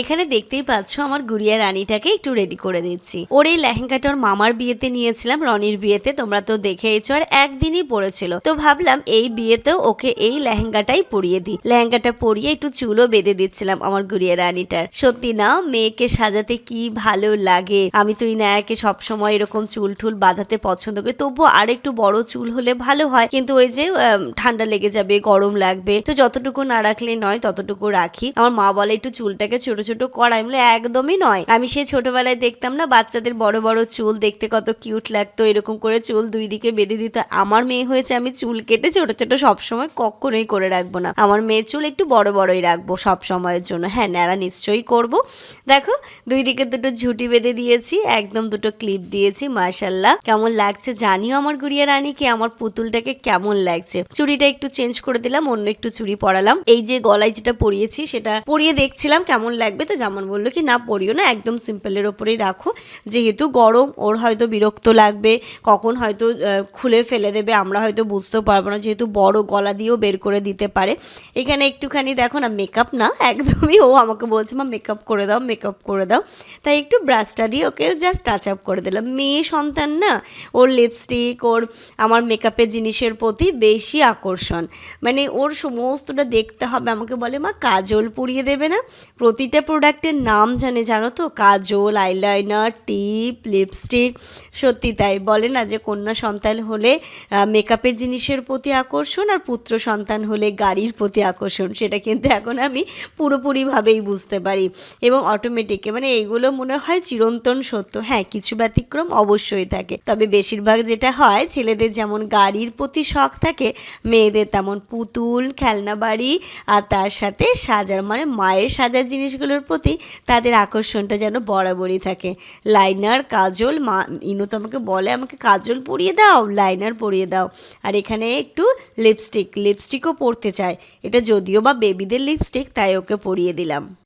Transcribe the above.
এখানে দেখতেই পাচ্ছ আমার গুড়িয়া রানীটাকে একটু রেডি করে দিচ্ছি। ওর এই লেহেঙ্গাটা ওর মামার বিয়েতে নিয়েছিলাম, রনির বিয়েতে, তোমরা তো দেখেইছো, আর একদিনই পরেছিল। তো ভাবলাম এই বিয়েতেও ওকে এই লেহেঙ্গাটাই পরিয়ে দিই। লেহেঙ্গাটা পরিয়ে একটু চুলও বেঁধে দিচ্ছিলাম আমার গুড়িয়া রানীটার। সত্যি না, মেয়েকে সাজাতে কি ভালো লাগে। আমি তো ইনায়াকে সবসময় এরকম চুল টুল বাঁধাতে পছন্দ করি, তবুও আর একটু বড় চুল হলে ভালো হয়, কিন্তু ওই যে ঠান্ডা লেগে যাবে, গরম লাগবে, তো যতটুকু না রাখলে নয় ততটুকু রাখি। আমার মা বলে একটু চুলটাকে ছোট ছোট করাই, বলে একদমই নয়। আমি সেই ছোটবেলায় দেখতাম না বাচ্চাদের বড় বড় চুল, দেখতে কত কিউট লাগতো, এরকম করে চুল দুই দিকে বেঁধে দিত। আমার মেয়ে হয়েছে, আমি চুল কেটে ছোট ছোট সবসময় কখনোই করে রাখবো না। আমার মেয়ের চুল একটু বড় বড়ই রাখবো সব সময়ের জন্য। হ্যাঁ, ন্যাড়া নিশ্চয়ই করব। দেখো দুই দিকে দুটো ঝুঁটি বেঁধে দিয়েছি, একদম দুটো ক্লিপ দিয়েছি। মাশাল্লাহ, কেমন লাগছে জানিও আমার গুড়িয়া রানীকে, আমার পুতুলটাকে কেমন লাগছে। চুড়িটা একটু চেঞ্জ করে দিলাম, অন্য একটু চুড়ি পরালাম। এই যে গলায় যেটা পরিয়েছি সেটা পরিয়ে দেখছিলাম কেমন লাগবে, তো যেমন বললো কি না পরিও না, একদম সিম্পলের ওপরেই রাখো, যেহেতু গরম, ওর হয়তো বিরক্ত লাগবে, কখন হয়তো খুলে ফেলে দেবে, আমরা হয়তো বুঝতেও পারবো না, যেহেতু বড় গলা দিয়েও বের করে দিতে পারে। এখানে একটুখানি দেখো না, মেকআপ না একদমই, ও আমাকে বলছে মা মেকআপ করে দাও, মেকআপ করে দাও, তাই একটু ব্রাশটা দিয়ে ওকে জাস্ট টাচ আপ করে দিলাম। মেয়ে সন্তান না, ওর লিপস্টিক, ওর আমার মেকআপের জিনিসের প্রতি বেশি আকর্ষণ, মানে ওর সমস্তটা দেখতে হবে। আমাকে বলে মা কাজল পরিয়ে দেবে না, প্রতিটা প্রোডাক্টের নাম জানো তো, কাজল, আইলাইনার, টিপ, লিপস্টিক। সত্যি তাই বলে না যে কন্যা সন্তান হলে মেকআপের জিনিসের প্রতি আকর্ষণ, আর পুত্র সন্তান হলে গাড়ির প্রতি আকর্ষণ, সেটা কিন্তু এখন আমি পুরোপুরিভাবেই বুঝতে পারি এবং অটোমেটিক, মানে এইগুলো মনে হয় চিরন্তন সত্য। হ্যাঁ, কিছু ব্যতিক্রম অবশ্যই থাকে, তবে বেশিরভাগ যেটা হয়, ছেলেদের যেমন গাড়ির প্রতি শখ থাকে, মেয়েদের তেমন পুতুল, খেলনা বাড়ি, আর তার সাথে সাজার, মানে মায়ের সাজার জিনিসগুলোর প্রতি তাদের আকর্ষণটা যেন বরাবরই থাকে। লাইনার, কাজল, মা ইনু তো আমাকে বলে আমাকে কাজল পরিয়ে দাও, লাইনার পরিয়ে দাও, আর এখানে একটু লিপস্টিকও পরতে চায়। এটা যদিও বা বেবিদের লিপস্টিক, তাই ওকে পরিয়ে দিলাম।